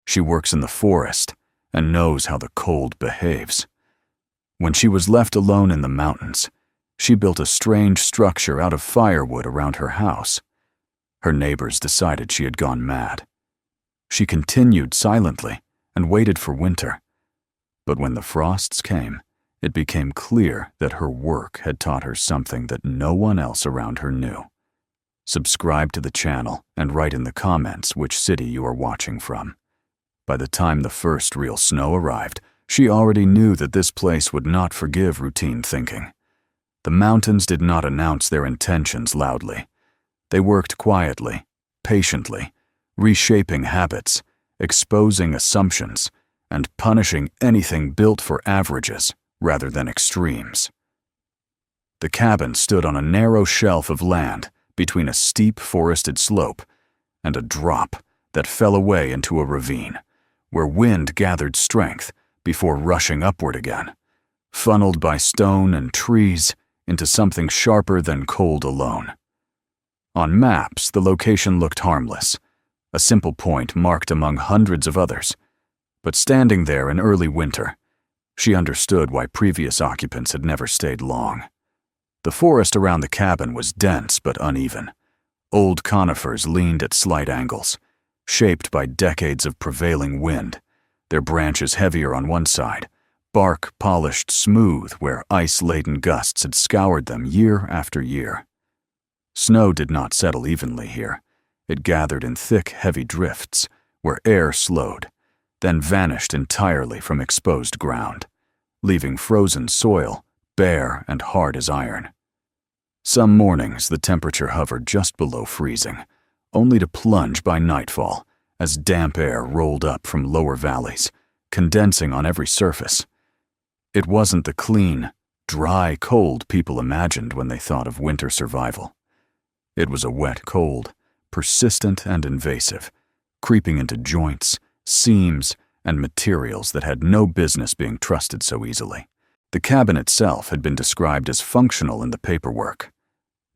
She works in the forest and knows how the cold behaves. When she was left alone in the mountains, she built a strange structure out of firewood around her house. Her neighbors decided she had gone mad. She continued silently and waited for winter. But when the frosts came, it became clear that her work had taught her something that no one else around her knew. Subscribe to the channel and write in the comments which city you are watching from. By the time the first real snow arrived, she already knew that this place would not forgive routine thinking. The mountains did not announce their intentions loudly. They worked quietly, patiently, reshaping habits, exposing assumptions, and punishing anything built for averages rather than extremes. The cabin stood on a narrow shelf of land between a steep forested slope and a drop that fell away into a ravine, where wind gathered strength before rushing upward again, funneled by stone and trees into something sharper than cold alone. On maps, the location looked harmless, a simple point marked among hundreds of others. But standing there in early winter, she understood why previous occupants had never stayed long. The forest around the cabin was dense but uneven. Old conifers leaned at slight angles, shaped by decades of prevailing wind, their branches heavier on one side, bark polished smooth where ice-laden gusts had scoured them year after year. Snow did not settle evenly here. It gathered in thick, heavy drifts, where air slowed, then vanished entirely from exposed ground, leaving frozen soil bare and hard as iron. Some mornings the temperature hovered just below freezing, only to plunge by nightfall as damp air rolled up from lower valleys, condensing on every surface. It wasn't the clean, dry cold people imagined when they thought of winter survival. It was a wet cold, persistent and invasive, creeping into joints, seams, and materials that had no business being trusted so easily. The cabin itself had been described as functional in the paperwork.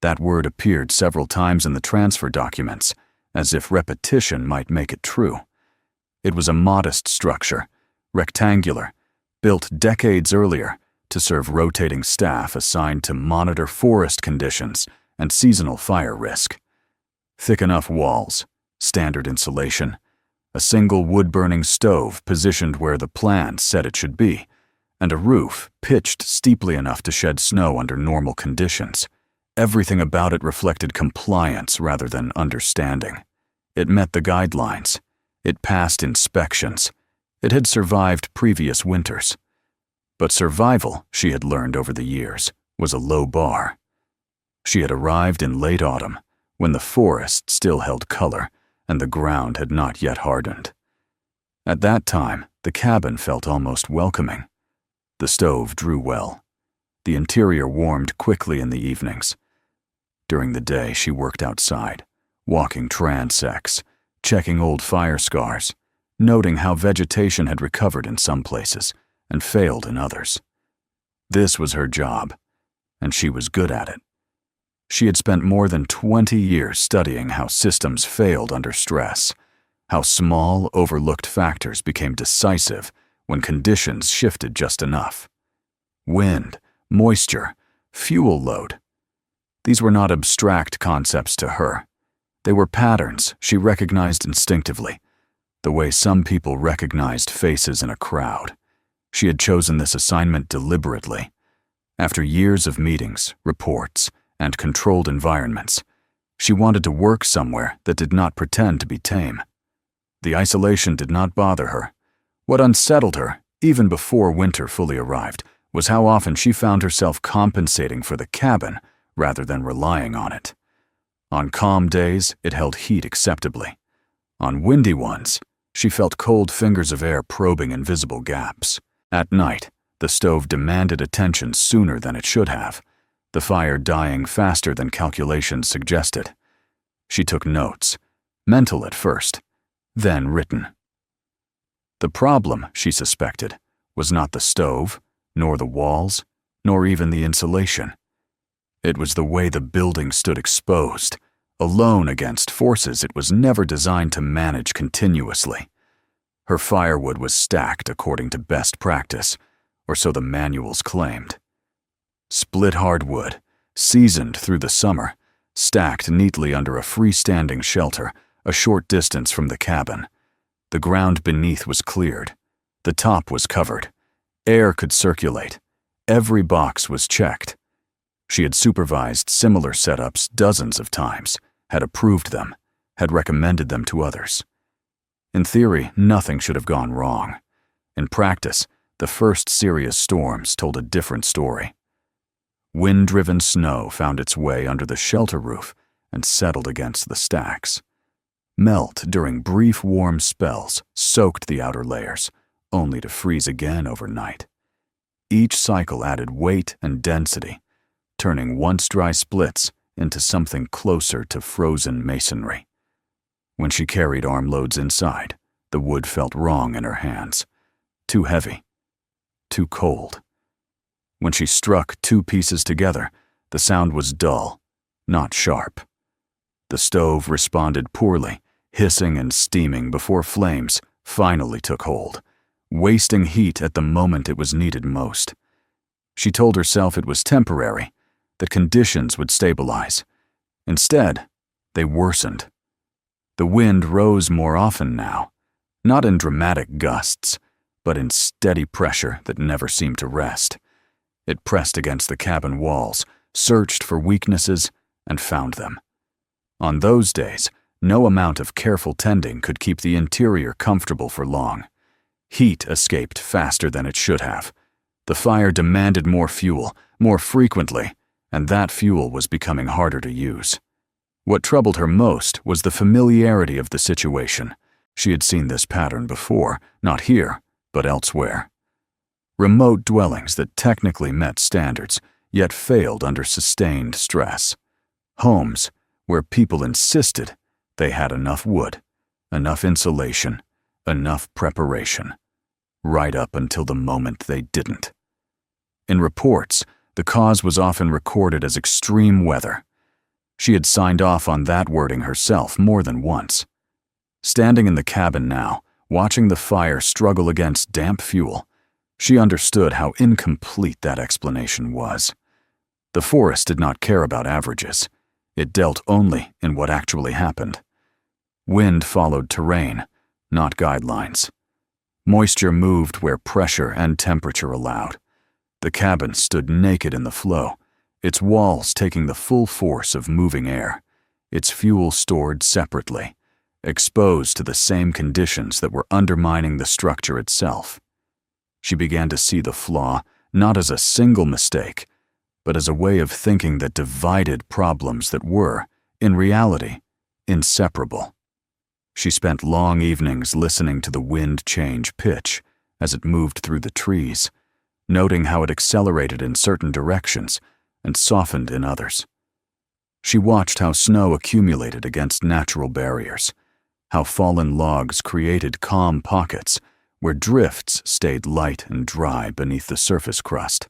That word appeared several times in the transfer documents, as if repetition might make it true. It was a modest structure, rectangular, built decades earlier to serve rotating staff assigned to monitor forest conditions and seasonal fire risk. Thick enough walls, standard insulation, a single wood-burning stove positioned where the plan said it should be, and a roof pitched steeply enough to shed snow under normal conditions. Everything about it reflected compliance rather than understanding. It met the guidelines. It passed inspections. It had survived previous winters. But survival, she had learned over the years, was a low bar. She had arrived in late autumn, when the forest still held color and the ground had not yet hardened. At that time, the cabin felt almost welcoming. The stove drew well. The interior warmed quickly in the evenings. During the day, she worked outside, walking transects, checking old fire scars, noting how vegetation had recovered in some places and failed in others. This was her job, and she was good at it. She had spent more than 20 years studying how systems failed under stress, how small, overlooked factors became decisive when conditions shifted just enough. Wind, moisture, fuel load. These were not abstract concepts to her. They were patterns she recognized instinctively, the way some people recognized faces in a crowd. She had chosen this assignment deliberately. After years of meetings, reports, and controlled environments, she wanted to work somewhere that did not pretend to be tame. The isolation did not bother her. What unsettled her, even before winter fully arrived, was how often she found herself compensating for the cabin rather than relying on it. On calm days, it held heat acceptably. On windy ones, she felt cold fingers of air probing invisible gaps. At night, the stove demanded attention sooner than it should have, the fire dying faster than calculations suggested. She took notes, mental at first, then written. The problem, she suspected, was not the stove, nor the walls, nor even the insulation. It was the way the building stood exposed, alone against forces it was never designed to manage continuously. Her firewood was stacked according to best practice, or so the manuals claimed. Split hardwood, seasoned through the summer, stacked neatly under a freestanding shelter a short distance from the cabin. The ground beneath was cleared. The top was covered. Air could circulate. Every box was checked. She had supervised similar setups dozens of times, had approved them, had recommended them to others. In theory, nothing should have gone wrong. In practice, the first serious storms told a different story. Wind-driven snow found its way under the shelter roof and settled against the stacks. Melt during brief warm spells soaked the outer layers, only to freeze again overnight. Each cycle added weight and density, turning once dry splits into something closer to frozen masonry. When she carried armloads inside, the wood felt wrong in her hands. Too heavy. Too cold. When she struck two pieces together, the sound was dull, not sharp. The stove responded poorly, hissing and steaming before flames finally took hold, wasting heat at the moment it was needed most. She told herself it was temporary, that conditions would stabilize. Instead, they worsened. The wind rose more often now, not in dramatic gusts, but in steady pressure that never seemed to rest. It pressed against the cabin walls, searched for weaknesses, and found them. On those days, no amount of careful tending could keep the interior comfortable for long. Heat escaped faster than it should have. The fire demanded more fuel, more frequently, and that fuel was becoming harder to use. What troubled her most was the familiarity of the situation. She had seen this pattern before, not here, but elsewhere. Remote dwellings that technically met standards, yet failed under sustained stress. Homes where people insisted they had enough wood, enough insulation, enough preparation, right up until the moment they didn't. In reports, the cause was often recorded as extreme weather. She had signed off on that wording herself more than once. Standing in the cabin now, watching the fire struggle against damp fuel, she understood how incomplete that explanation was. The forest did not care about averages. It dealt only in what actually happened. Wind followed terrain, not guidelines. Moisture moved where pressure and temperature allowed. The cabin stood naked in the flow, its walls taking the full force of moving air, its fuel stored separately, exposed to the same conditions that were undermining the structure itself. She began to see the flaw not as a single mistake, but as a way of thinking that divided problems that were, in reality, inseparable. She spent long evenings listening to the wind change pitch as it moved through the trees, noting how it accelerated in certain directions and softened in others. She watched how snow accumulated against natural barriers, how fallen logs created calm pockets where drifts stayed light and dry beneath the surface crust.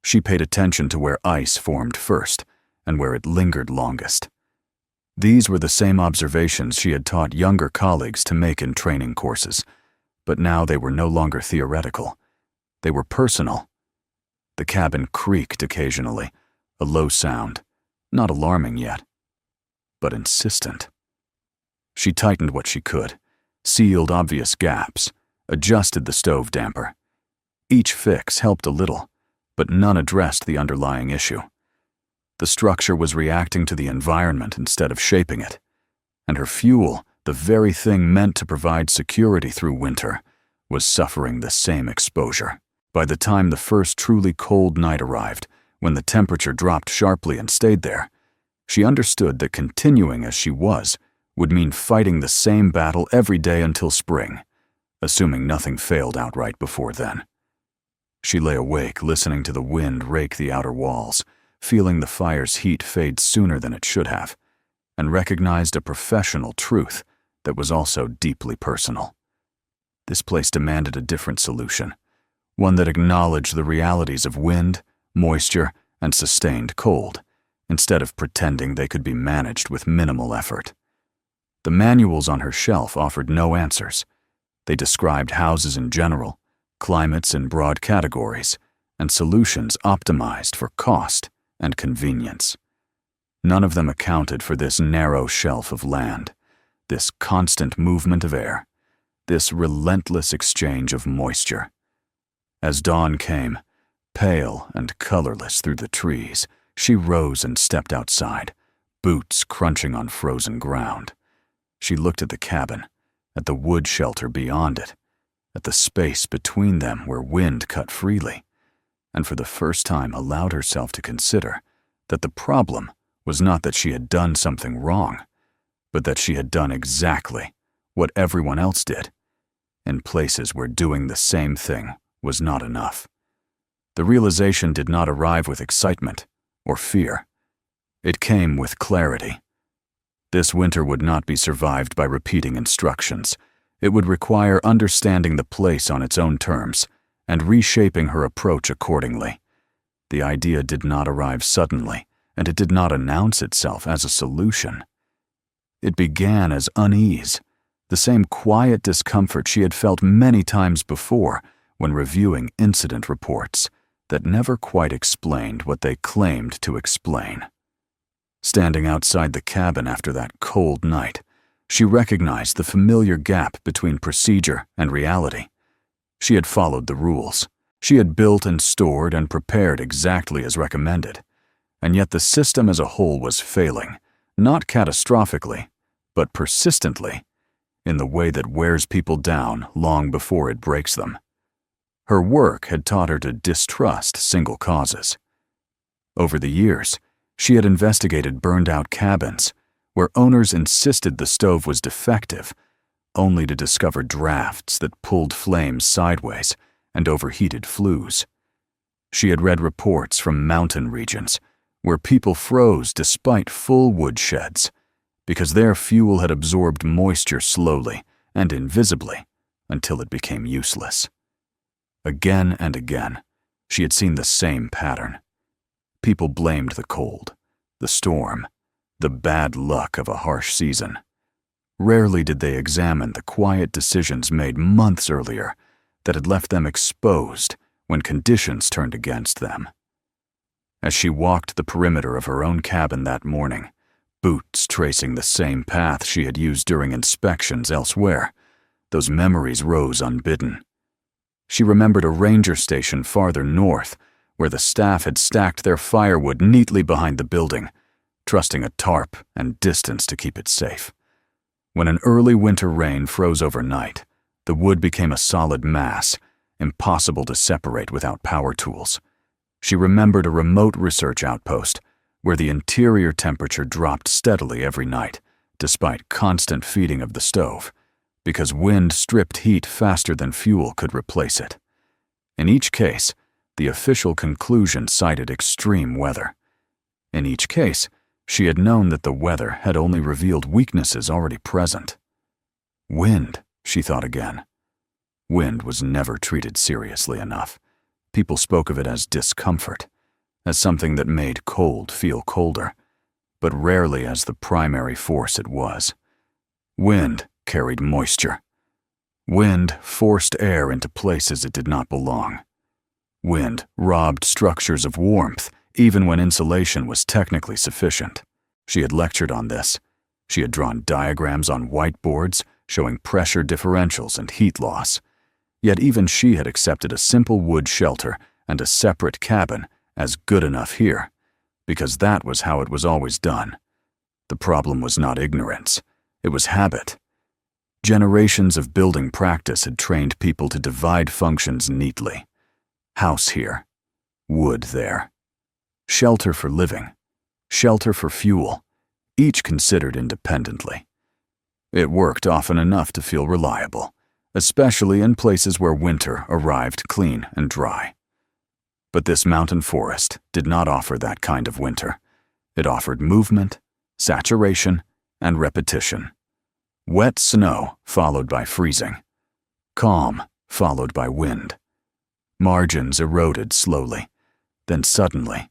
She paid attention to where ice formed first and where it lingered longest. These were the same observations she had taught younger colleagues to make in training courses, but now they were no longer theoretical. They were personal. The cabin creaked occasionally, a low sound, not alarming yet, but insistent. She tightened what she could, sealed obvious gaps, adjusted the stove damper. Each fix helped a little, but none addressed the underlying issue. The structure was reacting to the environment instead of shaping it, and her fuel, the very thing meant to provide security through winter, was suffering the same exposure. By the time the first truly cold night arrived, when the temperature dropped sharply and stayed there, she understood that continuing as she was would mean fighting the same battle every day until spring, assuming nothing failed outright before then. She lay awake, listening to the wind rake the outer walls, feeling the fire's heat fade sooner than it should have, and recognized a professional truth that was also deeply personal. This place demanded a different solution, one that acknowledged the realities of wind, moisture, and sustained cold, instead of pretending they could be managed with minimal effort. The manuals on her shelf offered no answers. They described houses in general, climates in broad categories, and solutions optimized for cost and convenience. None of them accounted for this narrow shelf of land, this constant movement of air, this relentless exchange of moisture. As dawn came, pale and colorless through the trees, she rose and stepped outside, boots crunching on frozen ground. She looked at the cabin, at the wood shelter beyond it, at the space between them where wind cut freely, and for the first time allowed herself to consider that the problem was not that she had done something wrong, but that she had done exactly what everyone else did, in places where doing the same thing was not enough. The realization did not arrive with excitement or fear. It came with clarity. This winter would not be survived by repeating instructions. It would require understanding the place on its own terms and reshaping her approach accordingly. The idea did not arrive suddenly, and it did not announce itself as a solution. It began as unease, the same quiet discomfort she had felt many times before when reviewing incident reports that never quite explained what they claimed to explain. Standing outside the cabin after that cold night, she recognized the familiar gap between procedure and reality. She had followed the rules. She had built and stored and prepared exactly as recommended. And yet the system as a whole was failing, not catastrophically, but persistently, in the way that wears people down long before it breaks them. Her work had taught her to distrust single causes. Over the years, she had investigated burned-out cabins where owners insisted the stove was defective, only to discover drafts that pulled flames sideways and overheated flues. She had read reports from mountain regions where people froze despite full wood sheds because their fuel had absorbed moisture slowly and invisibly until it became useless. Again and again, she had seen the same pattern. People blamed the cold, the storm, the bad luck of a harsh season. Rarely did they examine the quiet decisions made months earlier that had left them exposed when conditions turned against them. As she walked the perimeter of her own cabin that morning, boots tracing the same path she had used during inspections elsewhere, those memories rose unbidden. She remembered a ranger station farther north where the staff had stacked their firewood neatly behind the building, trusting a tarp and distance to keep it safe. When an early winter rain froze overnight, the wood became a solid mass, impossible to separate without power tools. She remembered a remote research outpost where the interior temperature dropped steadily every night, despite constant feeding of the stove, because wind stripped heat faster than fuel could replace it. In each case, the official conclusion cited extreme weather. In each case, she had known that the weather had only revealed weaknesses already present. Wind, she thought again. Wind was never treated seriously enough. People spoke of it as discomfort, as something that made cold feel colder, but rarely as the primary force it was. Wind carried moisture. Wind forced air into places it did not belong. Wind robbed structures of warmth, even when insulation was technically sufficient. She had lectured on this. She had drawn diagrams on whiteboards showing pressure differentials and heat loss. Yet even she had accepted a simple wood shelter and a separate cabin as good enough here, because that was how it was always done. The problem was not ignorance. It was habit. Generations of building practice had trained people to divide functions neatly. House here, wood there. Shelter for living, shelter for fuel, each considered independently. It worked often enough to feel reliable, especially in places where winter arrived clean and dry. But this mountain forest did not offer that kind of winter. It offered movement, saturation, and repetition. Wet snow followed by freezing. Calm followed by wind. Margins eroded slowly. Then suddenly,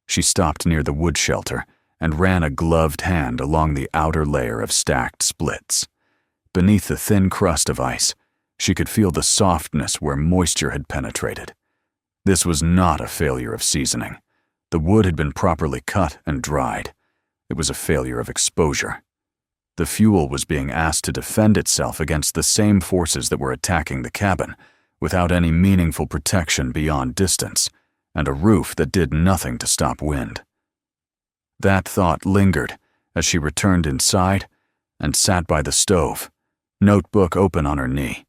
she stopped near the wood shelter and ran a gloved hand along the outer layer of stacked splits. Beneath the thin crust of ice, She could feel the softness where moisture had penetrated. This was not a failure of seasoning. The wood had been properly cut and dried. It was a failure of exposure. The fuel was being asked to defend itself against the same forces that were attacking the cabin, without any meaningful protection beyond distance, and a roof that did nothing to stop wind. That thought lingered as she returned inside and sat by the stove, notebook open on her knee.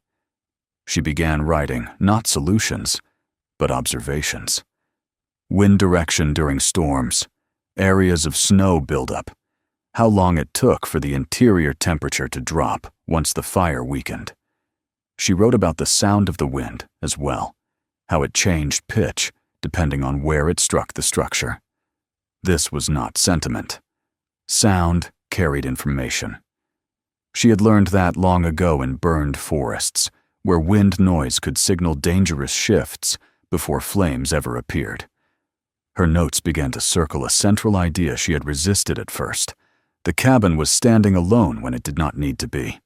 She began writing not solutions, but observations. Wind direction during storms, areas of snow buildup, how long it took for the interior temperature to drop once the fire weakened. She wrote about the sound of the wind as well, how it changed pitch depending on where it struck the structure. This was not sentiment. Sound carried information. She had learned that long ago in burned forests, where wind noise could signal dangerous shifts before flames ever appeared. Her notes began to circle a central idea she had resisted at first. The cabin was standing alone when it did not need to be.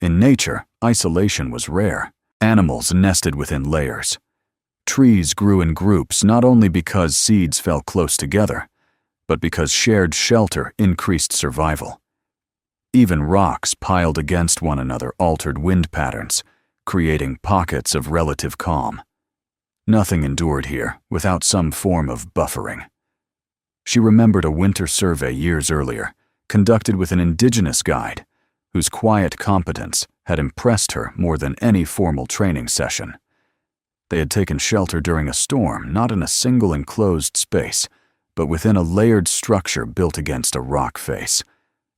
In nature, isolation was rare. Animals nested within layers. Trees grew in groups not only because seeds fell close together, but because shared shelter increased survival. Even rocks piled against one another altered wind patterns, creating pockets of relative calm. Nothing endured here without some form of buffering. She remembered a winter survey years earlier, conducted with an indigenous guide, whose quiet competence had impressed her more than any formal training session. They had taken shelter during a storm, not in a single enclosed space, but within a layered structure built against a rock face.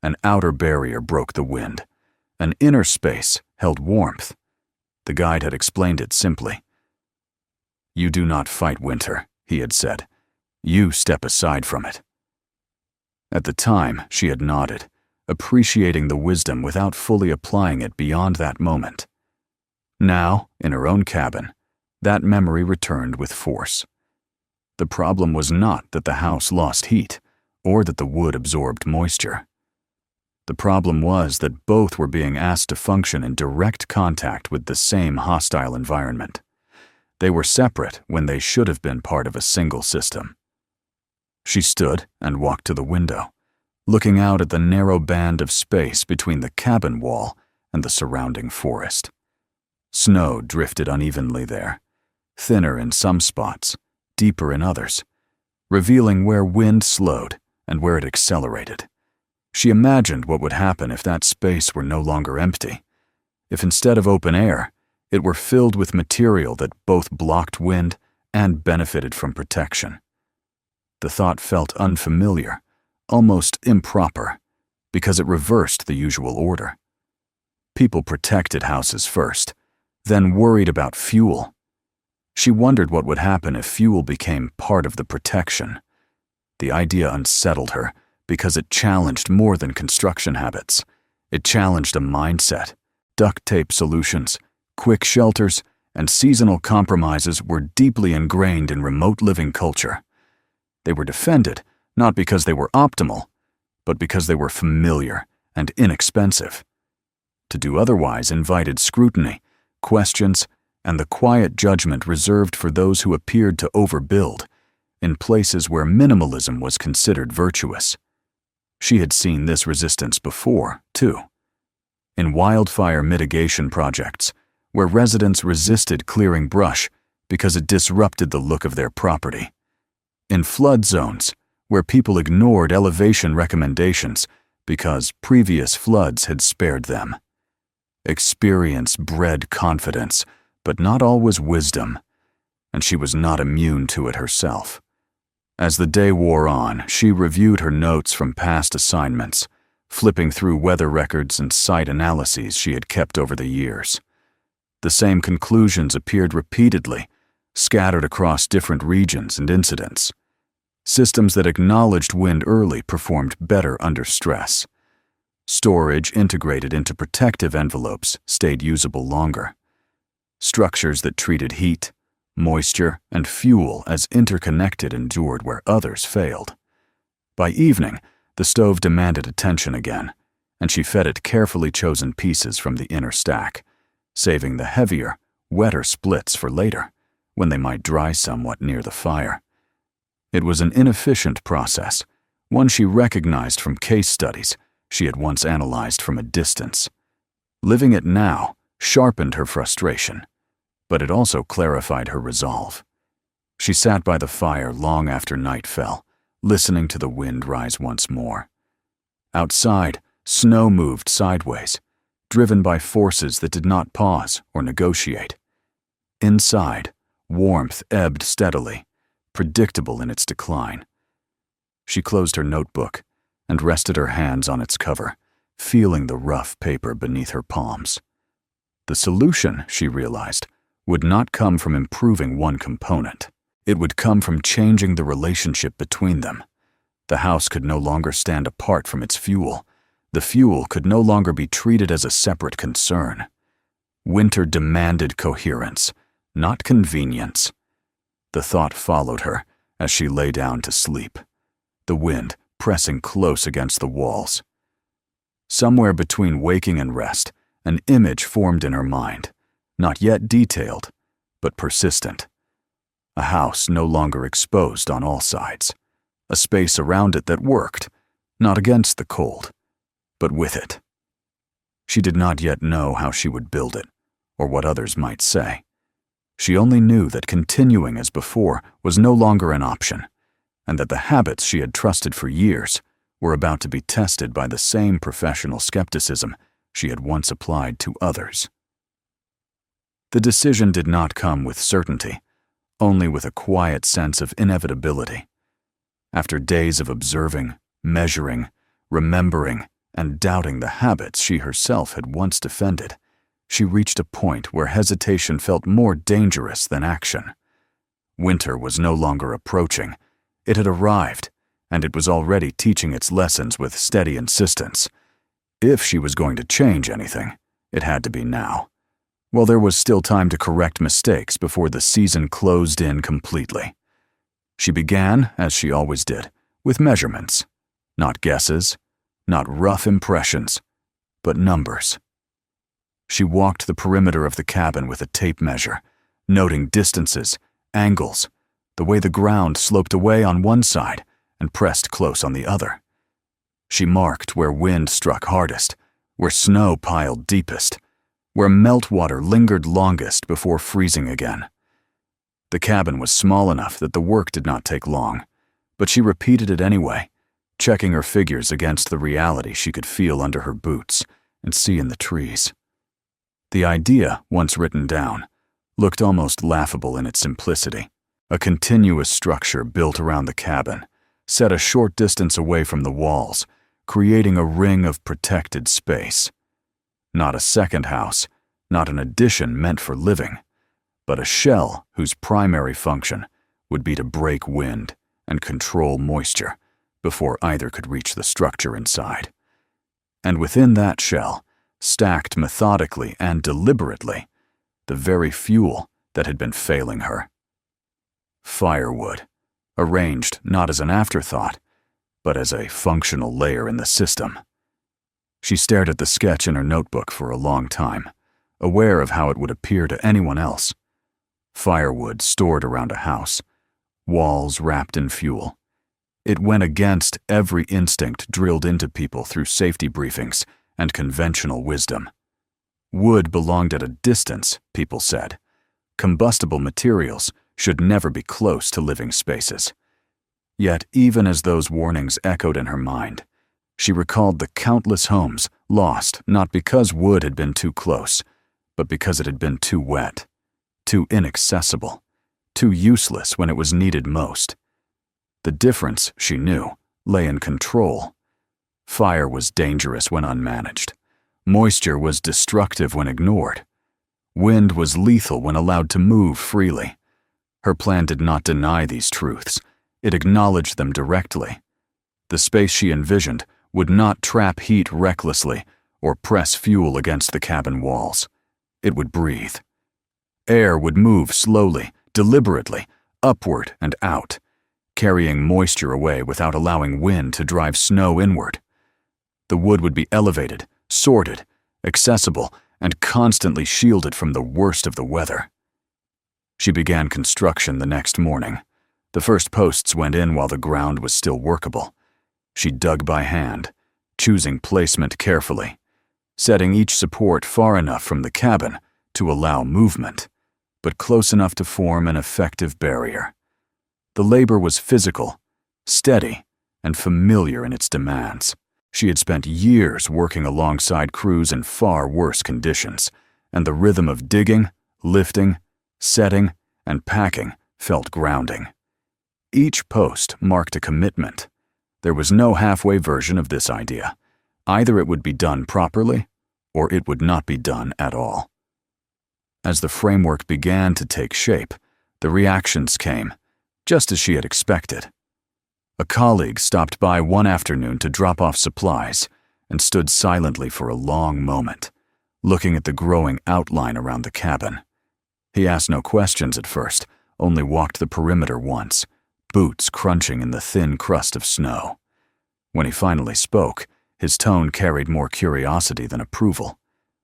An outer barrier broke the wind. An inner space held warmth. The guide had explained it simply. "You do not fight winter," he had said. "You step aside from it." At the time, she had nodded, appreciating the wisdom without fully applying it beyond that moment. Now, in her own cabin, that memory returned with force. The problem was not that the house lost heat, or that the wood absorbed moisture. The problem was that both were being asked to function in direct contact with the same hostile environment. They were separate when they should have been part of a single system. She stood and walked to the window, looking out at the narrow band of space between the cabin wall and the surrounding forest. Snow drifted unevenly there, thinner in some spots, deeper in others, revealing where wind slowed and where it accelerated. She imagined what would happen if that space were no longer empty, if instead of open air, it were filled with material that both blocked wind and benefited from protection. The thought felt unfamiliar, almost improper, because it reversed the usual order. People protected houses first, then worried about fuel. She wondered what would happen if fuel became part of the protection. The idea unsettled her because it challenged more than construction habits. It challenged a mindset. Duct tape solutions, quick shelters, and seasonal compromises were deeply ingrained in remote living culture. They were defended not because they were optimal, but because they were familiar and inexpensive. To do otherwise invited scrutiny, questions, and the quiet judgment reserved for those who appeared to overbuild, in places where minimalism was considered virtuous. She had seen this resistance before, too. In wildfire mitigation projects, where residents resisted clearing brush because it disrupted the look of their property. In flood zones, where people ignored elevation recommendations because previous floods had spared them. Experience bred confidence, but not always wisdom, and she was not immune to it herself. As the day wore on, she reviewed her notes from past assignments, flipping through weather records and site analyses she had kept over the years. The same conclusions appeared repeatedly, scattered across different regions and incidents. Systems that acknowledged wind early performed better under stress. Storage integrated into protective envelopes stayed usable longer. Structures that treated heat, moisture, and fuel as interconnected endured where others failed. By evening, the stove demanded attention again, and she fed it carefully chosen pieces from the inner stack. saving the heavier, wetter splits for later, when they might dry somewhat near the fire. It was an inefficient process, one she recognized from case studies she had once analyzed from a distance. Living it now sharpened her frustration, but it also clarified her resolve. She sat by the fire long after night fell, listening to the wind rise once more. Outside, snow moved sideways, driven by forces that did not pause or negotiate. Inside, warmth ebbed steadily, predictable in its decline. She closed her notebook and rested her hands on its cover, feeling the rough paper beneath her palms. The solution, she realized, would not come from improving one component. It would come from changing the relationship between them. The house could no longer stand apart from its fuel. The fuel could no longer be treated as a separate concern. Winter demanded coherence, not convenience. The thought followed her as she lay down to sleep, the wind pressing close against the walls. Somewhere between waking and rest, an image formed in her mind, not yet detailed, but persistent. A house no longer exposed on all sides, a space around it that worked, not against the cold, but with it. She did not yet know how she would build it, or what others might say. She only knew that continuing as before was no longer an option, and that the habits she had trusted for years were about to be tested by the same professional skepticism she had once applied to others. The decision did not come with certainty, only with a quiet sense of inevitability. After days of observing, measuring, remembering, and doubting the habits she herself had once defended, she reached a point where hesitation felt more dangerous than action. Winter was no longer approaching. It had arrived, and it was already teaching its lessons with steady insistence. If she was going to change anything, it had to be now, while there was still time to correct mistakes before the season closed in completely. She began, as she always did, with measurements, not guesses, not rough impressions, but numbers. She walked the perimeter of the cabin with a tape measure, noting distances, angles, the way the ground sloped away on one side and pressed close on the other. She marked where wind struck hardest, where snow piled deepest, where meltwater lingered longest before freezing again. The cabin was small enough that the work did not take long, but she repeated it anyway, checking her figures against the reality she could feel under her boots and see in the trees. The idea, once written down, looked almost laughable in its simplicity. A continuous structure built around the cabin, set a short distance away from the walls, creating a ring of protected space. Not a second house, not an addition meant for living, but a shell whose primary function would be to break wind and control moisture before either could reach the structure inside. And within that shell, stacked methodically and deliberately, the very fuel that had been failing her. Firewood, arranged not as an afterthought, but as a functional layer in the system. She stared at the sketch in her notebook for a long time, aware of how it would appear to anyone else. Firewood stored around a house, walls wrapped in fuel. It went against every instinct drilled into people through safety briefings and conventional wisdom. Wood belonged at a distance, people said. Combustible materials should never be close to living spaces. Yet, even as those warnings echoed in her mind, she recalled the countless homes lost not because wood had been too close, but because it had been too wet, too inaccessible, too useless when it was needed most. The difference, she knew, lay in control. Fire was dangerous when unmanaged. Moisture was destructive when ignored. Wind was lethal when allowed to move freely. Her plan did not deny these truths. It acknowledged them directly. The space she envisioned would not trap heat recklessly or press fuel against the cabin walls. It would breathe. Air would move slowly, deliberately, upward and out, carrying moisture away without allowing wind to drive snow inward. The wood would be elevated, sorted, accessible, and constantly shielded from the worst of the weather. She began construction the next morning. The first posts went in while the ground was still workable. She dug by hand, choosing placement carefully, setting each support far enough from the cabin to allow movement, but close enough to form an effective barrier. The labor was physical, steady, and familiar in its demands. She had spent years working alongside crews in far worse conditions, and the rhythm of digging, lifting, setting, and packing felt grounding. Each post marked a commitment. There was no halfway version of this idea. Either it would be done properly, or it would not be done at all. As the framework began to take shape, the reactions came, just as she had expected. A colleague stopped by one afternoon to drop off supplies and stood silently for a long moment, looking at the growing outline around the cabin. He asked no questions at first, only walked the perimeter once, boots crunching in the thin crust of snow. When he finally spoke, his tone carried more curiosity than approval.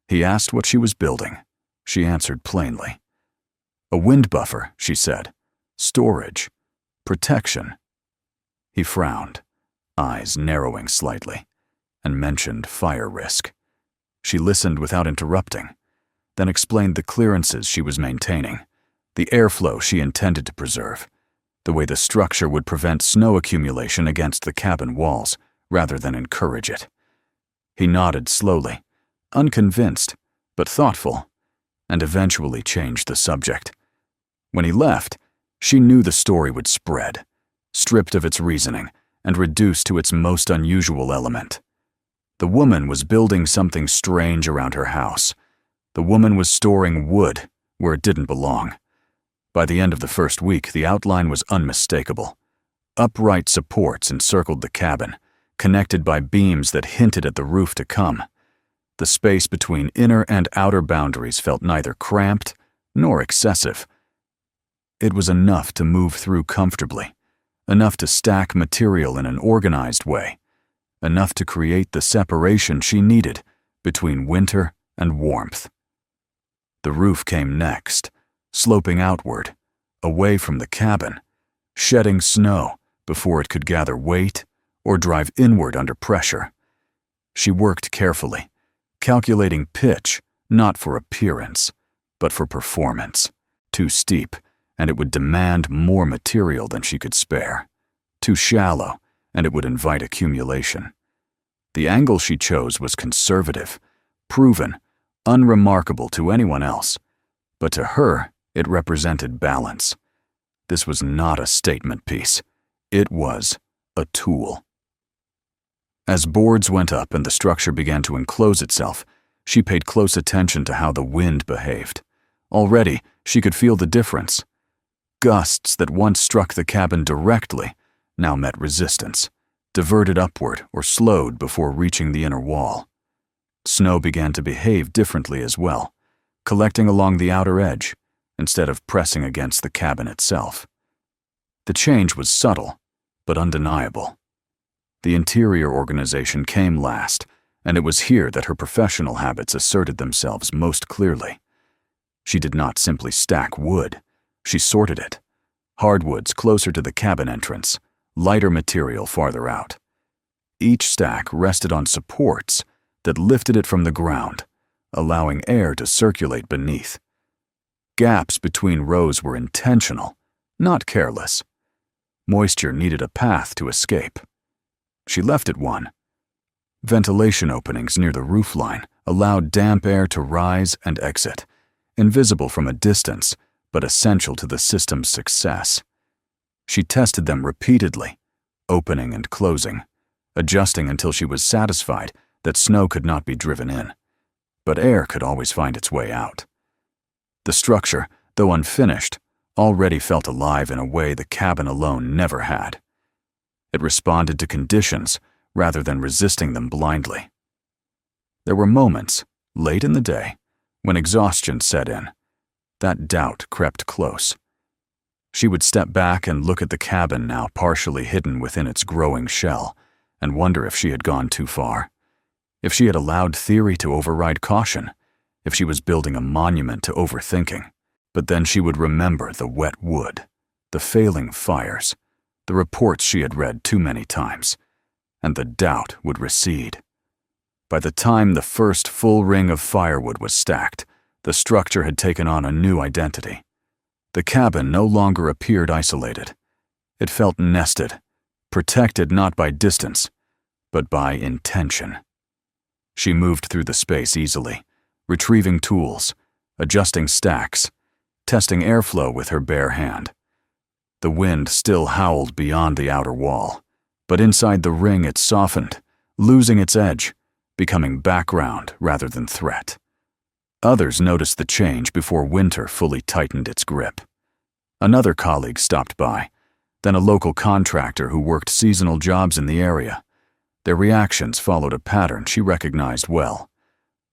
He asked what she was building. She answered plainly. "A wind buffer," she said. "Storage. Protection." He frowned, eyes narrowing slightly, and mentioned fire risk. She listened without interrupting, then explained the clearances she was maintaining, the airflow she intended to preserve, the way the structure would prevent snow accumulation against the cabin walls rather than encourage it. He nodded slowly, unconvinced, but thoughtful, and eventually changed the subject. When he left, she knew the story would spread, stripped of its reasoning and reduced to its most unusual element. The woman was building something strange around her house. The woman was storing wood where it didn't belong. By the end of the first week, the outline was unmistakable. Upright supports encircled the cabin, connected by beams that hinted at the roof to come. The space between inner and outer boundaries felt neither cramped nor excessive. It was enough to move through comfortably, enough to stack material in an organized way, enough to create the separation she needed between winter and warmth. The roof came next, sloping outward, away from the cabin, shedding snow before it could gather weight or drive inward under pressure. She worked carefully, calculating pitch not for appearance, but for performance. Too steep, and it would demand more material than she could spare. Too shallow, and it would invite accumulation. The angle she chose was conservative, proven, unremarkable to anyone else, but to her it represented balance. This was not a statement piece. It was a tool. As boards went up and the structure began to enclose itself, she paid close attention to how the wind behaved. Already, she could feel the difference. Gusts that once struck the cabin directly now met resistance, diverted upward or slowed before reaching the inner wall. Snow began to behave differently as well, collecting along the outer edge instead of pressing against the cabin itself. The change was subtle, but undeniable. The interior organization came last, and it was here that her professional habits asserted themselves most clearly. She did not simply stack wood, she sorted it. Hardwoods closer to the cabin entrance, lighter material farther out. Each stack rested on supports that lifted it from the ground, allowing air to circulate beneath. Gaps between rows were intentional, not careless. Moisture needed a path to escape. She left it one. Ventilation openings near the roofline allowed damp air to rise and exit, invisible from a distance, but essential to the system's success. She tested them repeatedly, opening and closing, adjusting until she was satisfied that snow could not be driven in, but air could always find its way out. The structure, though unfinished, already felt alive in a way the cabin alone never had. It responded to conditions rather than resisting them blindly. There were moments, late in the day, when exhaustion set in. That doubt crept close. She would step back and look at the cabin now partially hidden within its growing shell, and wonder if she had gone too far, if she had allowed theory to override caution, if she was building a monument to overthinking. But then she would remember the wet wood, the failing fires, the reports she had read too many times, and the doubt would recede. By the time the first full ring of firewood was stacked, the structure had taken on a new identity. The cabin no longer appeared isolated. It felt nested, protected not by distance, but by intention. She moved through the space easily, retrieving tools, adjusting stacks, testing airflow with her bare hand. The wind still howled beyond the outer wall, but inside the ring it softened, losing its edge, becoming background rather than threat. Others noticed the change before winter fully tightened its grip. Another colleague stopped by, then a local contractor who worked seasonal jobs in the area. Their reactions followed a pattern she recognized well.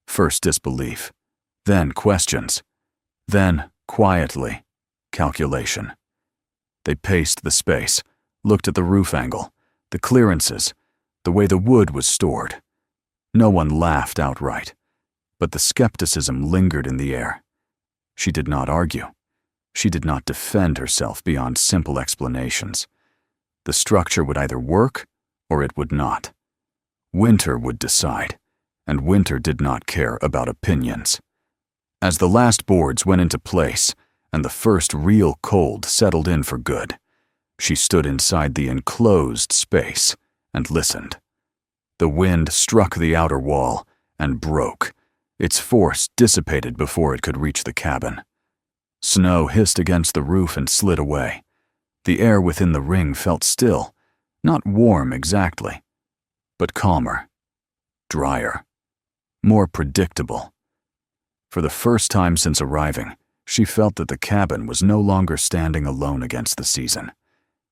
First disbelief, then questions, then, quietly, calculation. They paced the space, looked at the roof angle, the clearances, the way the wood was stored. No one laughed outright, but the skepticism lingered in the air. She did not argue. She did not defend herself beyond simple explanations. The structure would either work or it would not. Winter would decide, and Winter did not care about opinions. As the last boards went into place and the first real cold settled in for good, she stood inside the enclosed space and listened. The wind struck the outer wall and broke. Its force dissipated before it could reach the cabin. Snow hissed against the roof and slid away. The air within the ring felt still, not warm exactly, but calmer, drier, more predictable. For the first time since arriving, she felt that the cabin was no longer standing alone against the season.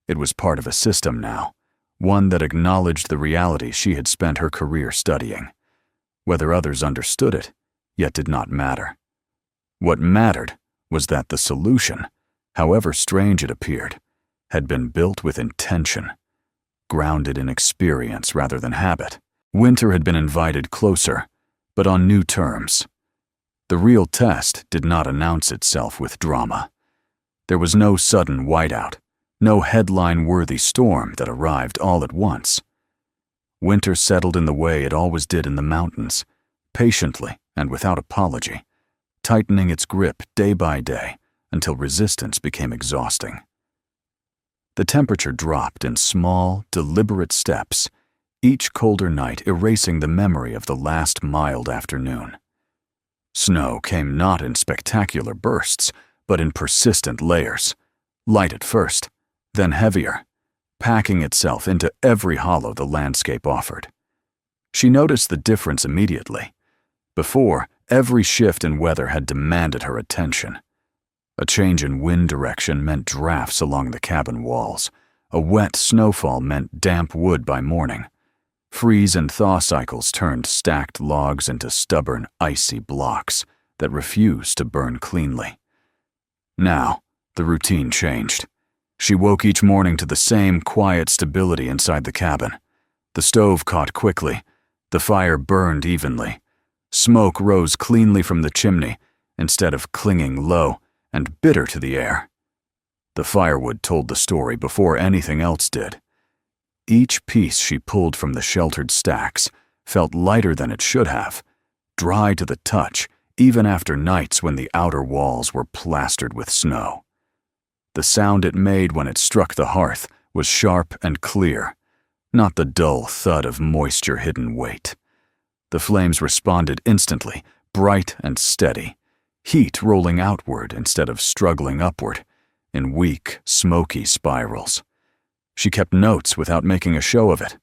It was part of a system now, one that acknowledged the reality she had spent her career studying. Whether others understood it, yet did not matter. What mattered was that the solution, however strange it appeared, had been built with intention, grounded in experience rather than habit. Winter had been invited closer, but on new terms. The real test did not announce itself with drama. There was no sudden whiteout, no headline-worthy storm that arrived all at once. Winter settled in the way it always did in the mountains, patiently and without apology, tightening its grip day by day until resistance became exhausting. The temperature dropped in small, deliberate steps, each colder night erasing the memory of the last mild afternoon. Snow came not in spectacular bursts, but in persistent layers, light at first, then heavier, packing itself into every hollow the landscape offered. She noticed the difference immediately. Before, every shift in weather had demanded her attention. A change in wind direction meant drafts along the cabin walls. A wet snowfall meant damp wood by morning. Freeze and thaw cycles turned stacked logs into stubborn, icy blocks that refused to burn cleanly. Now, the routine changed. She woke each morning to the same quiet stability inside the cabin. The stove caught quickly. The fire burned evenly. Smoke rose cleanly from the chimney instead of clinging low and bitter to the air. The firewood told the story before anything else did. Each piece she pulled from the sheltered stacks felt lighter than it should have, dry to the touch even after nights when the outer walls were plastered with snow. The sound it made when it struck the hearth was sharp and clear, not the dull thud of moisture-hidden weight. The flames responded instantly, bright and steady, heat rolling outward instead of struggling upward, in weak, smoky spirals. She kept notes without making a show of it.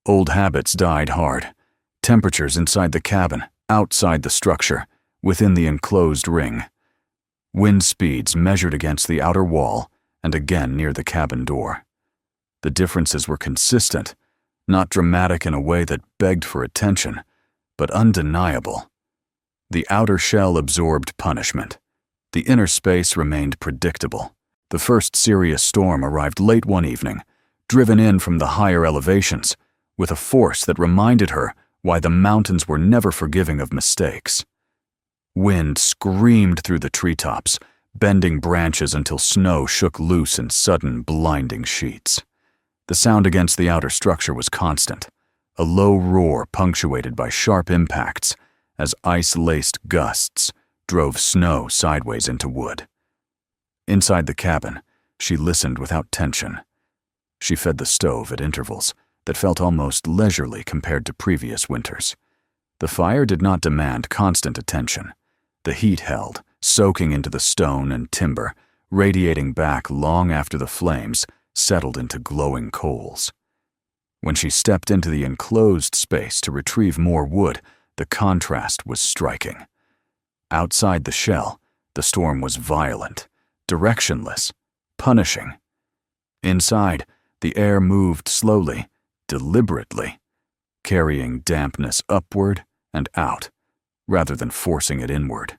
Old habits died hard. Temperatures inside the cabin, outside the structure, within the enclosed ring. Wind speeds measured against the outer wall and again near the cabin door. The differences were consistent, not dramatic in a way that begged for attention, but undeniable. The outer shell absorbed punishment. The inner space remained predictable. The first serious storm arrived late one evening, driven in from the higher elevations, with a force that reminded her why the mountains were never forgiving of mistakes. Wind screamed through the treetops, bending branches until snow shook loose in sudden, blinding sheets. The sound against the outer structure was constant, a low roar punctuated by sharp impacts as ice-laced gusts drove snow sideways into wood. Inside the cabin, she listened without tension. She fed the stove at intervals that felt almost leisurely compared to previous winters. The fire did not demand constant attention. The heat held, soaking into the stone and timber, radiating back long after the flames settled into glowing coals. When she stepped into the enclosed space to retrieve more wood, the contrast was striking. Outside the shell, the storm was violent, directionless, punishing. Inside, the air moved slowly, deliberately, carrying dampness upward and out, rather than forcing it inward.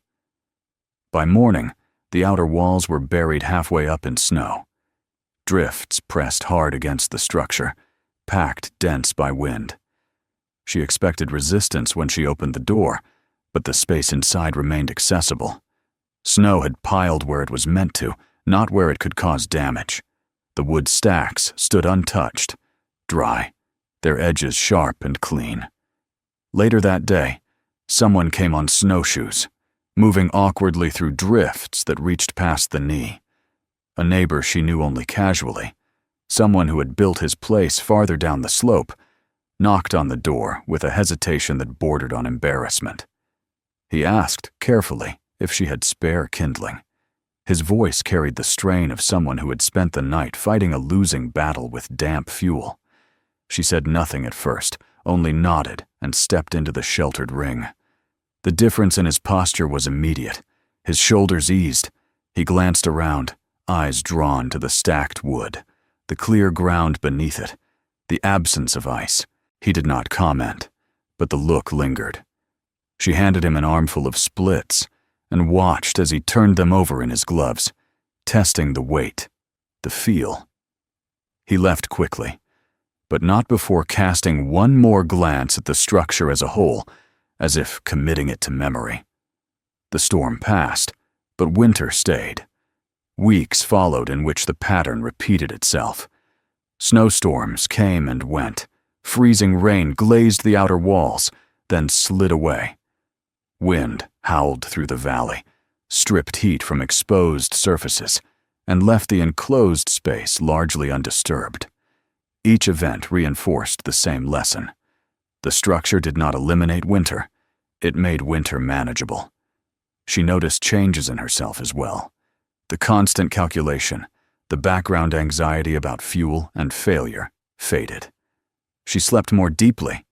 By morning, the outer walls were buried halfway up in snow. Drifts pressed hard against the structure, packed dense by wind. She expected resistance when she opened the door, but the space inside remained accessible. Snow had piled where it was meant to, not where it could cause damage. The wood stacks stood untouched, dry, their edges sharp and clean. Later that day, someone came on snowshoes, moving awkwardly through drifts that reached past the knee. A neighbor she knew only casually, someone who had built his place farther down the slope, knocked on the door with a hesitation that bordered on embarrassment. He asked, carefully, if she had spare kindling. His voice carried the strain of someone who had spent the night fighting a losing battle with damp fuel. She said nothing at first, only nodded and stepped into the sheltered ring. The difference in his posture was immediate. His shoulders eased. He glanced around, eyes drawn to the stacked wood, the clear ground beneath it, the absence of ice. He did not comment, but the look lingered. She handed him an armful of splits and watched as he turned them over in his gloves, testing the weight, the feel. He left quickly, but not before casting one more glance at the structure as a whole, as if committing it to memory. The storm passed, but winter stayed. Weeks followed in which the pattern repeated itself. Snowstorms came and went. Freezing rain glazed the outer walls, then slid away. Wind howled through the valley, stripped heat from exposed surfaces, and left the enclosed space largely undisturbed. Each event reinforced the same lesson. The structure did not eliminate winter. It made winter manageable. She noticed changes in herself as well. The constant calculation, the background anxiety about fuel and failure, faded. She slept more deeply.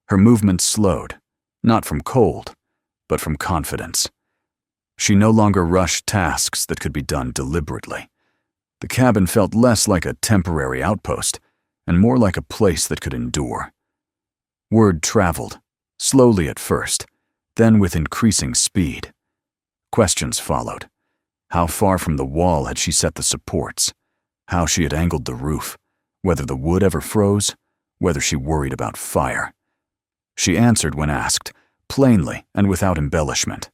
Her movements slowed, not from cold, but from confidence. She no longer rushed tasks that could be done deliberately. The cabin felt less like a temporary outpost and more like a place that could endure. Word traveled, slowly at first, then with increasing speed. Questions followed. How far from the wall had she set the supports? How she had angled the roof? Whether the wood ever froze? Whether she worried about fire? She answered when asked, plainly and without embellishment.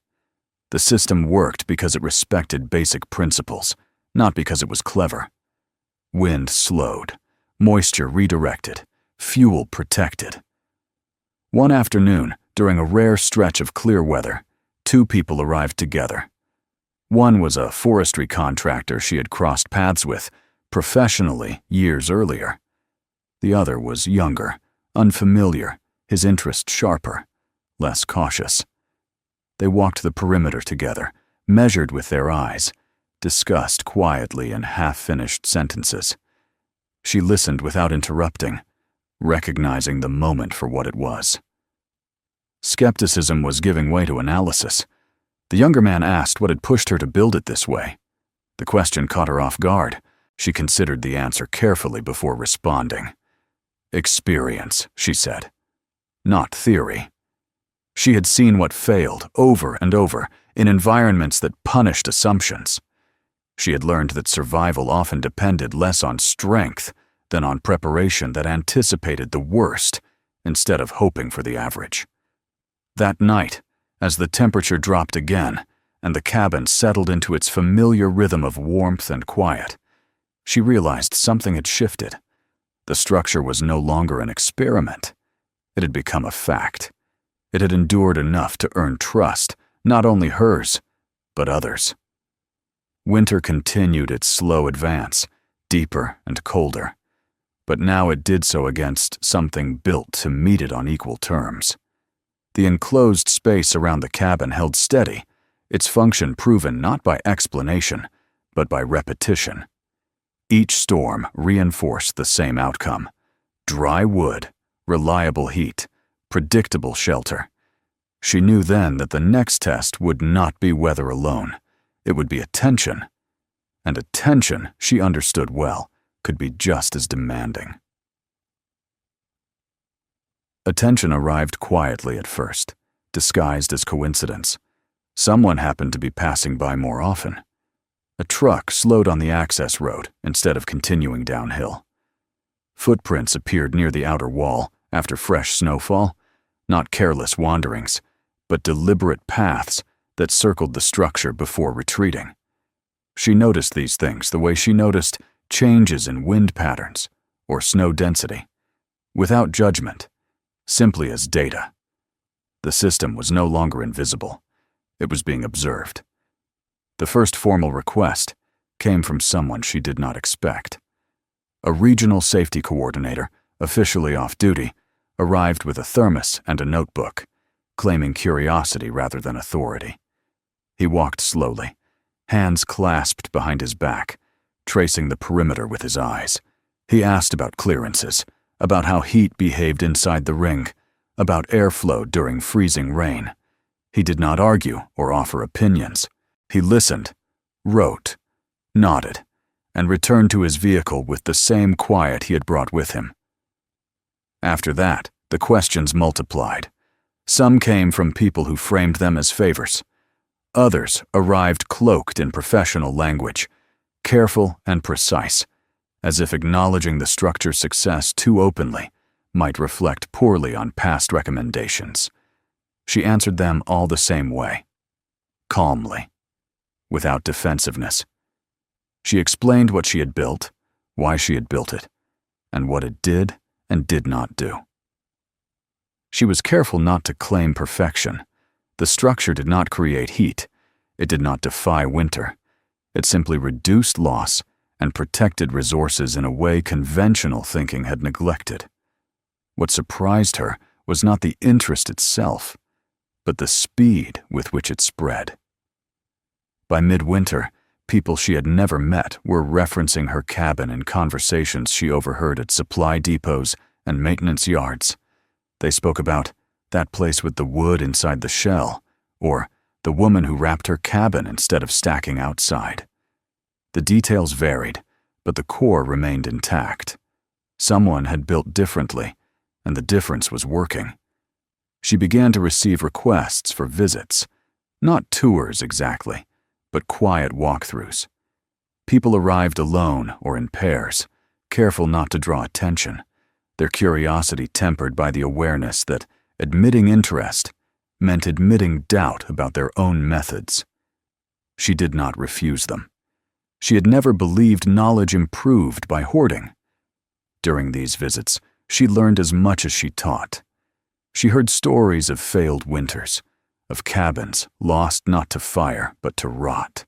The system worked because it respected basic principles, not because it was clever. Wind slowed, moisture redirected, fuel protected. One afternoon, during a rare stretch of clear weather, two people arrived together. One was a forestry contractor she had crossed paths with, professionally, years earlier. The other was younger, unfamiliar, his interest sharper, less cautious. They walked the perimeter together, measured with their eyes, discussed quietly in half-finished sentences. She listened without interrupting, recognizing the moment for what it was. Skepticism was giving way to analysis. The younger man asked what had pushed her to build it this way. The question caught her off guard. She considered the answer carefully before responding. Experience, she said. Not theory. She had seen what failed over and over in environments that punished assumptions. She had learned that survival often depended less on strength than on preparation that anticipated the worst instead of hoping for the average. That night, As the temperature dropped again, and the cabin settled into its familiar rhythm of warmth and quiet, she realized something had shifted. The structure was no longer an experiment. It had become a fact. It had endured enough to earn trust, not only hers, but others. Winter continued its slow advance, deeper and colder, but now it did so against something built to meet it on equal terms. The enclosed space around the cabin held steady, its function proven not by explanation, but by repetition. Each storm reinforced the same outcome: dry wood, reliable heat, predictable shelter. She knew then that the next test would not be weather alone. It would be attention. And attention, she understood well, could be just as demanding. Attention arrived quietly at first, disguised as coincidence. Someone happened to be passing by more often. A truck slowed on the access road instead of continuing downhill. Footprints appeared near the outer wall after fresh snowfall, not careless wanderings, but deliberate paths that circled the structure before retreating. She noticed these things the way she noticed changes in wind patterns or snow density, without judgment, simply as data. The system was no longer invisible. It was being observed. The first formal request came from someone she did not expect. A regional safety coordinator, officially off duty, arrived with a thermos and a notebook, claiming curiosity rather than authority. He walked slowly, hands clasped behind his back, tracing the perimeter with his eyes. He asked about clearances, about how heat behaved inside the ring, about airflow during freezing rain. He did not argue or offer opinions. He listened, wrote, nodded, and returned to his vehicle with the same quiet he had brought with him. After that, the questions multiplied. Some came from people who framed them as favors. Others arrived cloaked in professional language, careful and precise, as if acknowledging the structure's success too openly might reflect poorly on past recommendations. She answered them all the same way, calmly, without defensiveness. She explained what she had built, why she had built it, and what it did and did not do. She was careful not to claim perfection. The structure did not create heat. It did not defy winter. It simply reduced loss and protected resources in a way conventional thinking had neglected. What surprised her was not the interest itself, but the speed with which it spread. By midwinter, people she had never met were referencing her cabin in conversations she overheard at supply depots and maintenance yards. They spoke about that place with the wood inside the shell, or the woman who wrapped her cabin instead of stacking outside. The details varied, but the core remained intact. Someone had built differently, and the difference was working. She began to receive requests for visits, not tours exactly, but quiet walkthroughs. People arrived alone or in pairs, careful not to draw attention, their curiosity tempered by the awareness that admitting interest meant admitting doubt about their own methods. She did not refuse them. She had never believed knowledge improved by hoarding. During these visits, she learned as much as she taught. She heard stories of failed winters, of cabins lost not to fire but to rot,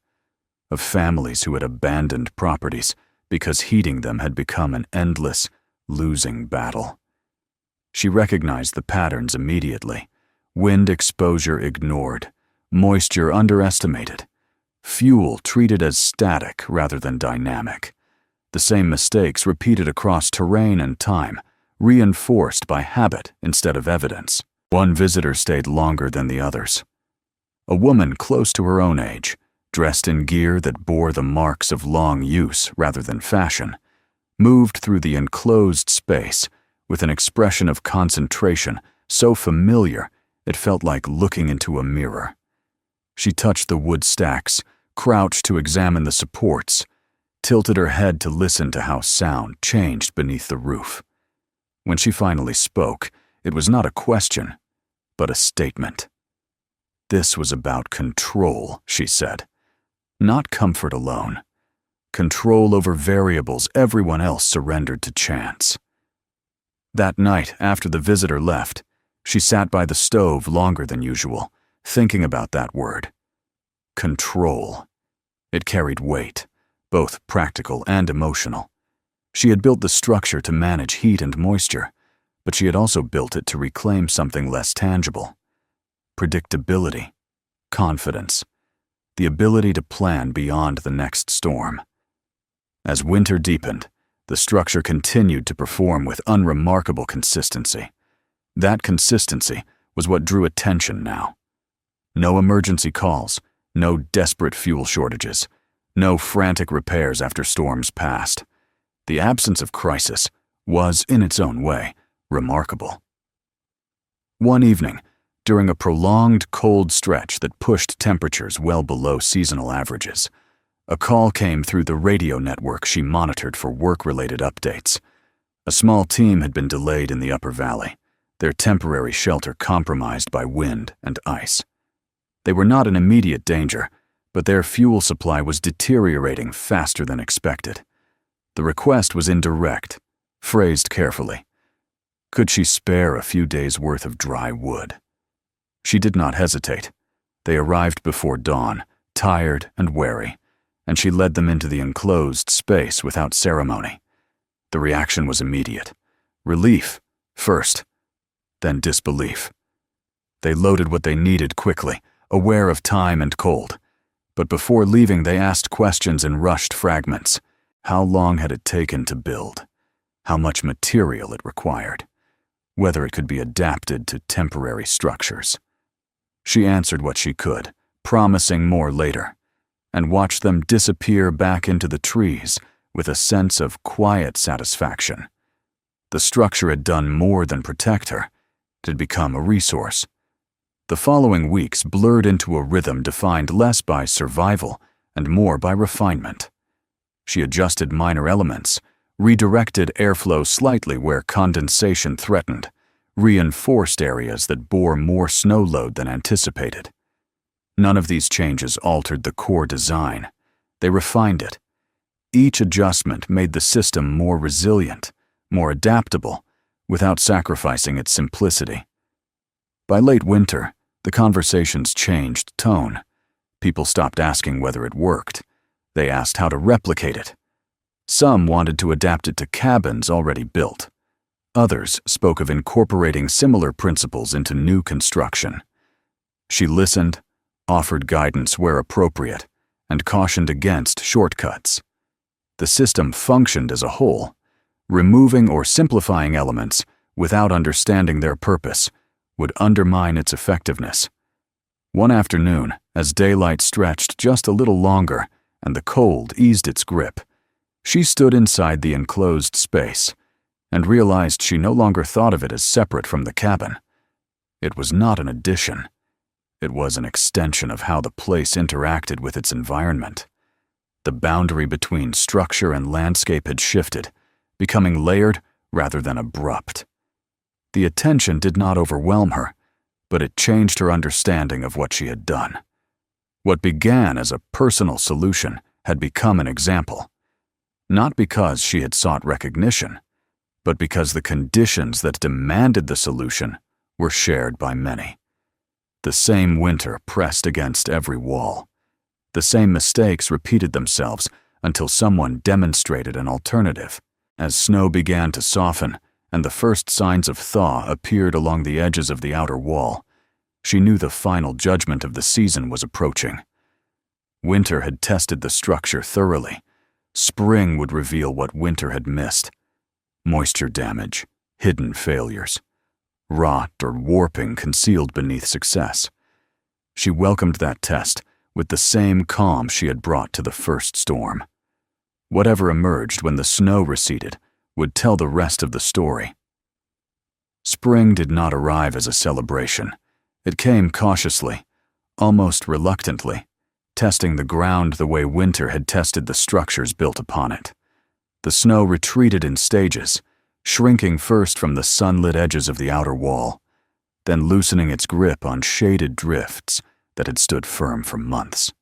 of families who had abandoned properties because heating them had become an endless, losing battle. She recognized the patterns immediately: wind exposure ignored, moisture underestimated, fuel treated as static rather than dynamic. The same mistakes repeated across terrain and time, reinforced by habit instead of evidence. One visitor stayed longer than the others. A woman close to her own age, dressed in gear that bore the marks of long use rather than fashion, moved through the enclosed space with an expression of concentration so familiar it felt like looking into a mirror. She touched the wood stacks, crouched to examine the supports, tilted her head to listen to how sound changed beneath the roof. When she finally spoke, it was not a question, but a statement. This was about control, she said. Not comfort alone. Control over variables everyone else surrendered to chance. That night, after the visitor left, she sat by the stove longer than usual, thinking about that word. Control. It carried weight, both practical and emotional. She had built the structure to manage heat and moisture, but she had also built it to reclaim something less tangible. Predictability, confidence, the ability to plan beyond the next storm. As winter deepened, the structure continued to perform with unremarkable consistency. That consistency was what drew attention now. No emergency calls, no desperate fuel shortages, no frantic repairs after storms passed. The absence of crisis was, in its own way, remarkable. One evening, during a prolonged cold stretch that pushed temperatures well below seasonal averages, a call came through the radio network she monitored for work-related updates. A small team had been delayed in the upper valley, their temporary shelter compromised by wind and ice. They were not in immediate danger, but their fuel supply was deteriorating faster than expected. The request was indirect, phrased carefully. Could she spare a few days' worth of dry wood? She did not hesitate. They arrived before dawn, tired and wary, and she led them into the enclosed space without ceremony. The reaction was immediate. Relief, first, then disbelief. They loaded what they needed quickly, aware of time and cold. But before leaving, they asked questions in rushed fragments. How long had it taken to build? How much material it required? Whether it could be adapted to temporary structures. She answered what she could, promising more later, and watched them disappear back into the trees with a sense of quiet satisfaction. The structure had done more than protect her. It had become a resource. The following weeks blurred into a rhythm defined less by survival and more by refinement. She adjusted minor elements, redirected airflow slightly where condensation threatened, reinforced areas that bore more snow load than anticipated. None of these changes altered the core design. They refined it. Each adjustment made the system more resilient, more adaptable, without sacrificing its simplicity. By late winter, the conversations changed tone. People stopped asking whether it worked. They asked how to replicate it. Some wanted to adapt it to cabins already built. Others spoke of incorporating similar principles into new construction. She listened, offered guidance where appropriate, and cautioned against shortcuts. The system functioned as a whole. Removing or simplifying elements without understanding their purpose would undermine its effectiveness. One afternoon, as daylight stretched just a little longer and the cold eased its grip, she stood inside the enclosed space and realized she no longer thought of it as separate from the cabin. It was not an addition. It was an extension of how the place interacted with its environment. The boundary between structure and landscape had shifted, becoming layered rather than abrupt. The attention did not overwhelm her, but it changed her understanding of what she had done. What began as a personal solution had become an example, not because she had sought recognition, but because the conditions that demanded the solution were shared by many. The same winter pressed against every wall. The same mistakes repeated themselves until someone demonstrated an alternative. As snow began to soften and the first signs of thaw appeared along the edges of the outer wall, she knew the final judgment of the season was approaching. Winter had tested the structure thoroughly. Spring would reveal what winter had missed. Moisture damage, hidden failures, rot or warping concealed beneath success. She welcomed that test with the same calm she had brought to the first storm. Whatever emerged when the snow receded would tell the rest of the story. Spring did not arrive as a celebration. It came cautiously, almost reluctantly, testing the ground the way winter had tested the structures built upon it. The snow retreated in stages, shrinking first from the sunlit edges of the outer wall, then loosening its grip on shaded drifts that had stood firm for months.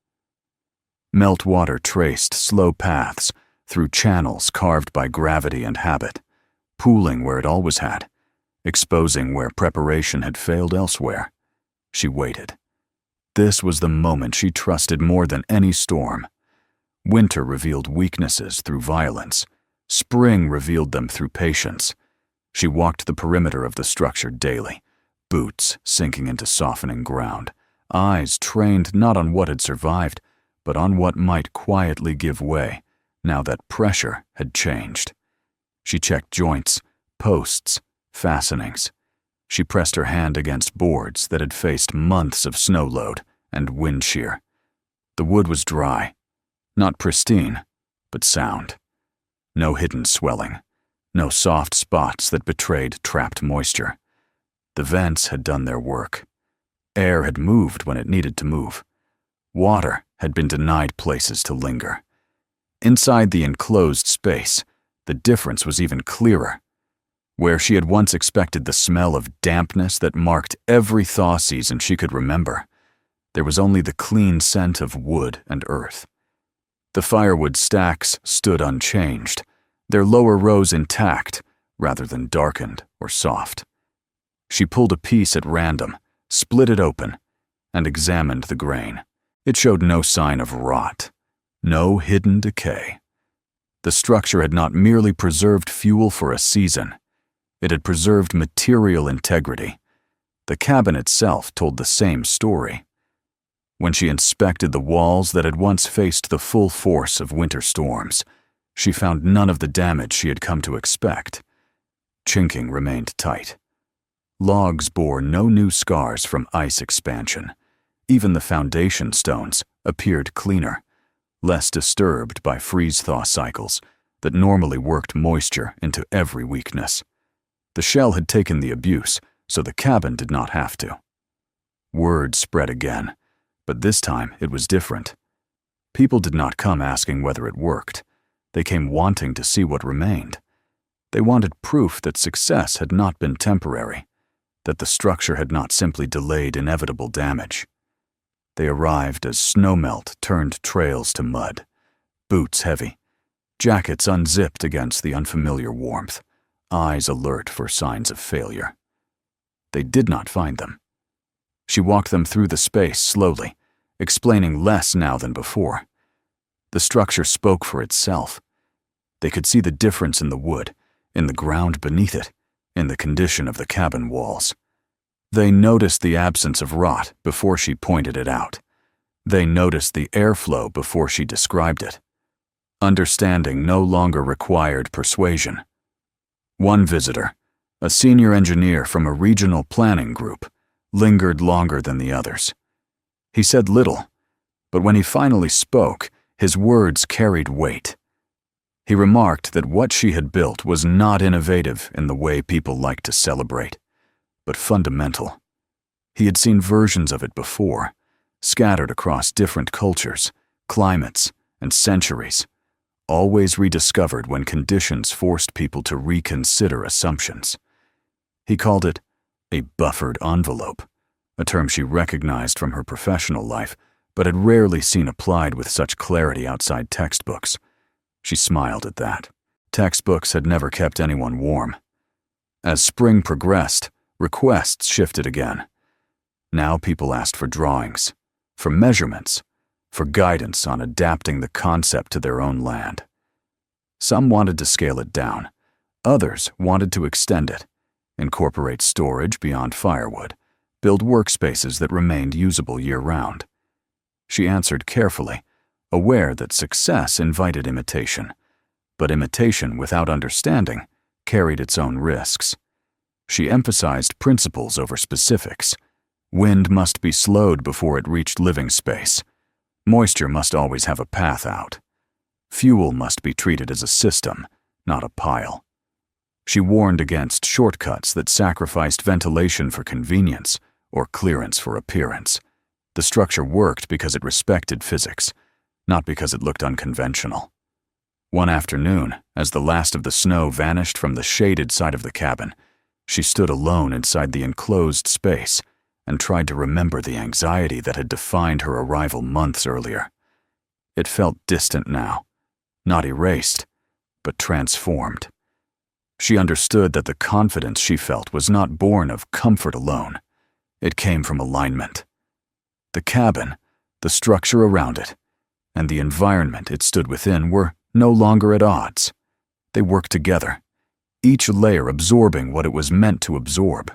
Meltwater traced slow paths through channels carved by gravity and habit, pooling where it always had, exposing where preparation had failed elsewhere. She waited. This was the moment she trusted more than any storm. Winter revealed weaknesses through violence. Spring revealed them through patience. She walked the perimeter of the structure daily, boots sinking into softening ground, eyes trained not on what had survived, but on what might quietly give way now that pressure had changed. She checked joints, posts, fastenings. She pressed her hand against boards that had faced months of snow load and wind shear. The wood was dry, not pristine, but sound. No hidden swelling, no soft spots that betrayed trapped moisture. The vents had done their work. Air had moved when it needed to move. Water had been denied places to linger. Inside the enclosed space, the difference was even clearer. Where she had once expected the smell of dampness that marked every thaw season she could remember, there was only the clean scent of wood and earth. The firewood stacks stood unchanged, their lower rows intact rather than darkened or soft. She pulled a piece at random, split it open, and examined the grain. It showed no sign of rot, no hidden decay. The structure had not merely preserved fuel for a season. It had preserved material integrity. The cabin itself told the same story. When she inspected the walls that had once faced the full force of winter storms, she found none of the damage she had come to expect. Chinking remained tight. Logs bore no new scars from ice expansion. Even the foundation stones appeared cleaner, less disturbed by freeze-thaw cycles that normally worked moisture into every weakness. The shell had taken the abuse, so the cabin did not have to. Word spread again, but this time it was different. People did not come asking whether it worked. They came wanting to see what remained. They wanted proof that success had not been temporary, that the structure had not simply delayed inevitable damage. They arrived as snowmelt turned trails to mud, boots heavy, jackets unzipped against the unfamiliar warmth, eyes alert for signs of failure. They did not find them. She walked them through the space slowly, explaining less now than before. The structure spoke for itself. They could see the difference in the wood, in the ground beneath it, in the condition of the cabin walls. They noticed the absence of rot before she pointed it out. They noticed the airflow before she described it. Understanding no longer required persuasion. One visitor, a senior engineer from a regional planning group, lingered longer than the others. He said little, but when he finally spoke, his words carried weight. He remarked that what she had built was not innovative in the way people like to celebrate, but fundamental. He had seen versions of it before, scattered across different cultures, climates, and centuries, always rediscovered when conditions forced people to reconsider assumptions. He called it a buffered envelope, a term she recognized from her professional life, but had rarely seen applied with such clarity outside textbooks. She smiled at that. Textbooks had never kept anyone warm. As spring progressed, requests shifted again. Now people asked for drawings, for measurements, for guidance on adapting the concept to their own land. Some wanted to scale it down. Others wanted to extend it, incorporate storage beyond firewood, build workspaces that remained usable year-round. She answered carefully, aware that success invited imitation, but imitation without understanding carried its own risks. She emphasized principles over specifics. Wind must be slowed before it reached living space. Moisture must always have a path out. Fuel must be treated as a system, not a pile. She warned against shortcuts that sacrificed ventilation for convenience or clearance for appearance. The structure worked because it respected physics, not because it looked unconventional. One afternoon, as the last of the snow vanished from the shaded side of the cabin, she stood alone inside the enclosed space, and tried to remember the anxiety that had defined her arrival months earlier. It felt distant now, not erased, but transformed. She understood that the confidence she felt was not born of comfort alone. It came from alignment. The cabin, the structure around it, and the environment it stood within were no longer at odds. They worked together, each layer absorbing what it was meant to absorb.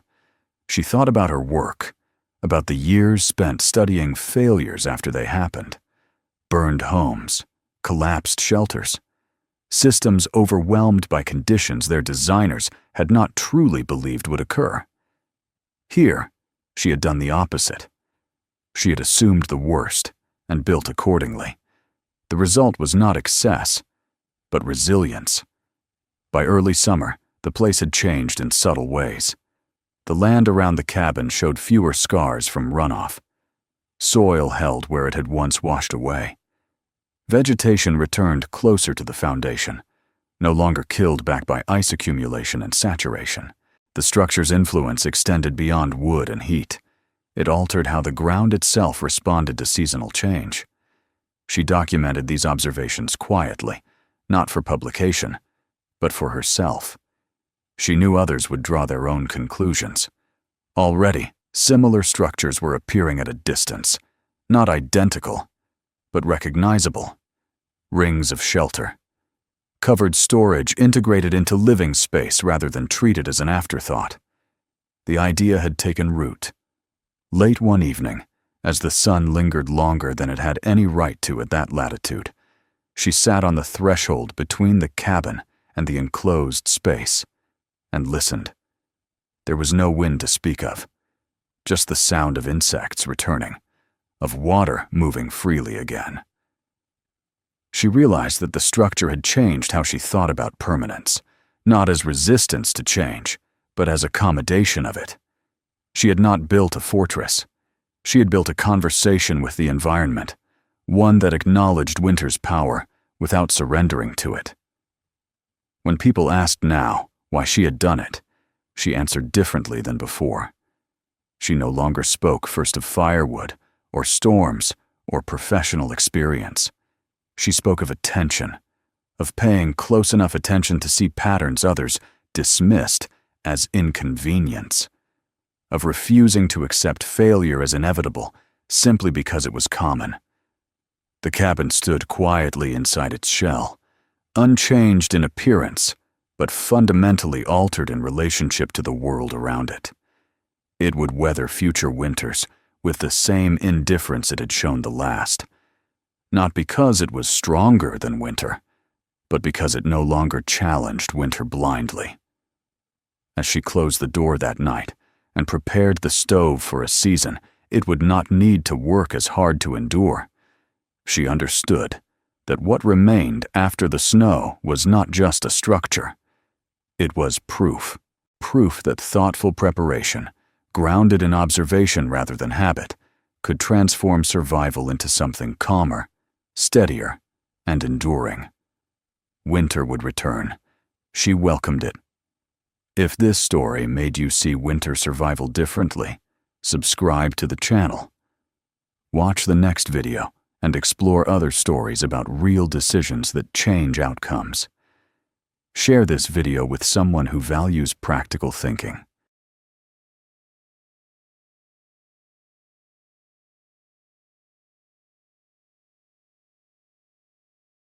She thought about her work, about the years spent studying failures after they happened. Burned homes, collapsed shelters, systems overwhelmed by conditions their designers had not truly believed would occur. Here, she had done the opposite. She had assumed the worst and built accordingly. The result was not excess, but resilience. By early summer, the place had changed in subtle ways. The land around the cabin showed fewer scars from runoff. Soil held where it had once washed away. Vegetation returned closer to the foundation, no longer killed back by ice accumulation and saturation. The structure's influence extended beyond wood and heat. It altered how the ground itself responded to seasonal change. She documented these observations quietly, not for publication, but for herself. She knew others would draw their own conclusions. Already, similar structures were appearing at a distance, not identical, but recognizable. Rings of shelter. Covered storage integrated into living space rather than treated as an afterthought. The idea had taken root. Late one evening, as the sun lingered longer than it had any right to at that latitude, she sat on the threshold between the cabin and the enclosed space and listened. There was no wind to speak of, just the sound of insects returning, of water moving freely again. She realized that the structure had changed how she thought about permanence, not as resistance to change, but as accommodation of it. She had not built a fortress. She had built a conversation with the environment, one that acknowledged winter's power without surrendering to it. When people asked now why she had done it, she answered differently than before. She no longer spoke first of firewood, or storms, or professional experience. She spoke of attention, of paying close enough attention to see patterns others dismissed as inconvenience, of refusing to accept failure as inevitable simply because it was common. The cabin stood quietly inside its shell, unchanged in appearance, but fundamentally altered in relationship to the world around it. It would weather future winters with the same indifference it had shown the last, not because it was stronger than winter, but because it no longer challenged winter blindly. As she closed the door that night and prepared the stove for a season it would not need to work as hard to endure, she understood that what remained after the snow was not just a structure. It was proof that thoughtful preparation, grounded in observation rather than habit, could transform survival into something calmer, steadier, and enduring. Winter would return. She welcomed it. If this story made you see winter survival differently, subscribe to the channel. Watch the next video and explore other stories about real decisions that change outcomes. Share this video with someone who values practical thinking.